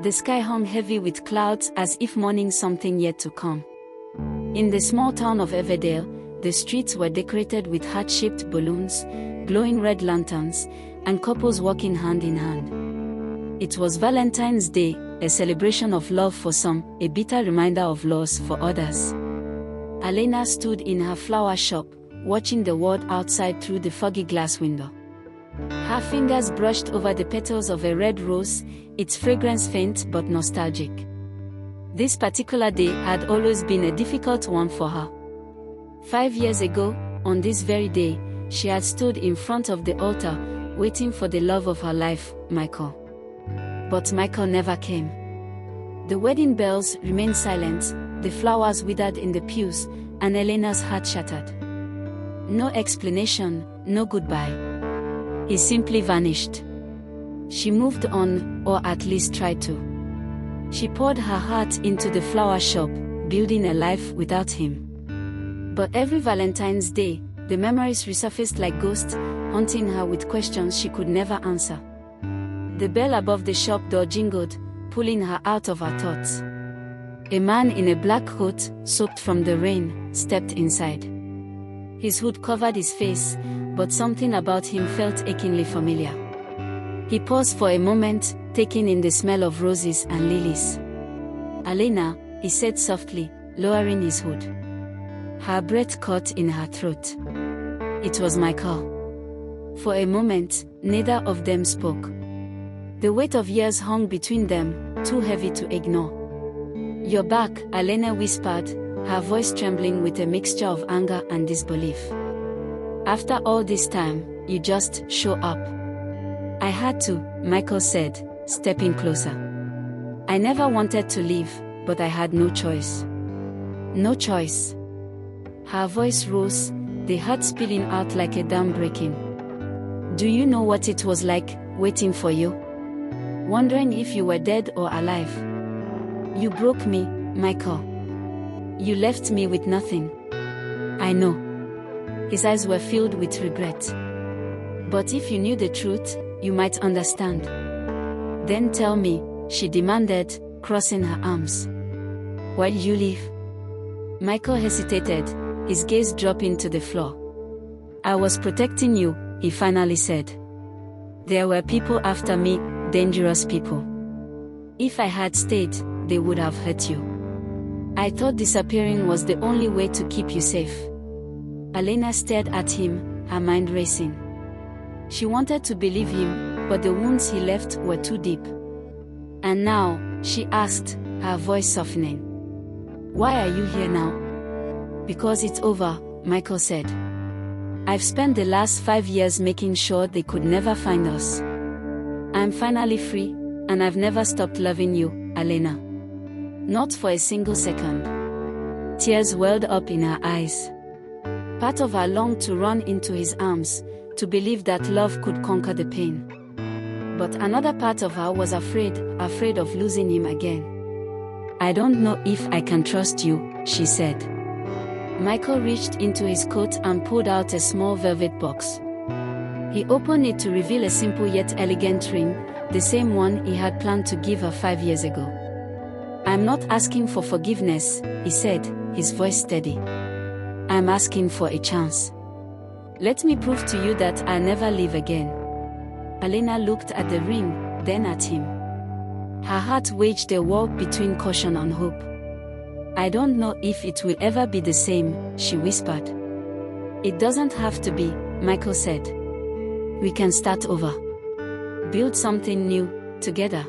The sky hung heavy with clouds as if mourning something yet to come. In the small town of Everdale, the streets were decorated with heart-shaped balloons, glowing red lanterns, and couples walking hand in hand. It was Valentine's Day, a celebration of love for some, a bitter reminder of loss for others. Elena stood in her flower shop, watching the world outside through the foggy glass window. Her fingers brushed over the petals of a red rose, its fragrance faint but nostalgic. This particular day had always been a difficult one for her. 5 years ago, on this very day, she had stood in front of the altar, waiting for the love of her life, Michael. But Michael never came. The wedding bells remained silent, the flowers withered in the pews, and Elena's heart shattered. No explanation, no goodbye. He simply vanished. She moved on, or at least tried to. She poured her heart into the flower shop, building a life without him. But every Valentine's Day, the memories resurfaced like ghosts, haunting her with questions she could never answer. The bell above the shop door jingled, pulling her out of her thoughts. A man in a black coat, soaked from the rain, stepped inside. His hood covered his face, but something about him felt achingly familiar. He paused for a moment, taking in the smell of roses and lilies. "Elena," he said softly, lowering his hood. Her breath caught in her throat. It was Michael. For a moment, neither of them spoke. The weight of years hung between them, too heavy to ignore. "You're back," Elena whispered, her voice trembling with a mixture of anger and disbelief. "After all this time, you just show up." "I had to," Michael said, stepping closer. "I never wanted to leave, but I had no choice." "No choice." Her voice rose, the heart spilling out like a dam breaking. "Do you know what it was like, waiting for you? Wondering if you were dead or alive. You broke me, Michael. You left me with nothing." "I know." His eyes were filled with regret. "But if you knew the truth, you might understand." "Then tell me," she demanded, crossing her arms. "Why did you leave?" Michael hesitated, his gaze dropping to the floor. "I was protecting you," he finally said. "There were people after me, dangerous people. If I had stayed, they would have hurt you. I thought disappearing was the only way to keep you safe." Elena stared at him, her mind racing. She wanted to believe him, but the wounds he left were too deep. "And now," she asked, her voice softening. "Why are you here now?" "Because it's over," Michael said. "I've spent the last 5 years making sure they could never find us. I'm finally free, and I've never stopped loving you, Elena. Not for a single second." Tears welled up in her eyes. Part of her longed to run into his arms, to believe that love could conquer the pain. But another part of her was afraid of losing him again. "I don't know if I can trust you," she said. Michael reached into his coat and pulled out a small velvet box. He opened it to reveal a simple yet elegant ring, the same one he had planned to give her 5 years ago. "I'm not asking for forgiveness," he said, his voice steady. "I'm asking for a chance. Let me prove to you that I'll never leave again." Elena looked at the ring, then at him. Her heart waged a war between caution and hope. "I don't know if it will ever be the same," she whispered. "It doesn't have to be," Michael said. "We can start over. Build something new, together."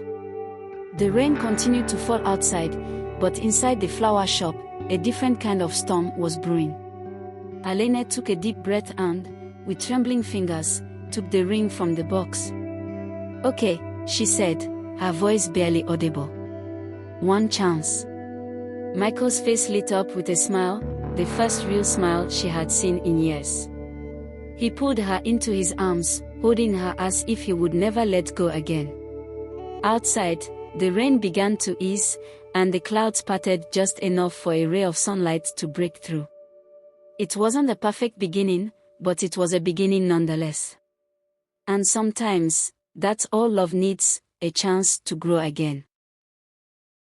The rain continued to fall outside, but inside the flower shop, a different kind of storm was brewing. Elena took a deep breath and, with trembling fingers, took the ring from the box. "Okay," she said, her voice barely audible. "One chance." Michael's face lit up with a smile, the first real smile she had seen in years. He pulled her into his arms, holding her as if he would never let go again. Outside, the rain began to ease, and the clouds parted just enough for a ray of sunlight to break through. It wasn't a perfect beginning, but it was a beginning nonetheless. And sometimes, that's all love needs, a chance to grow again.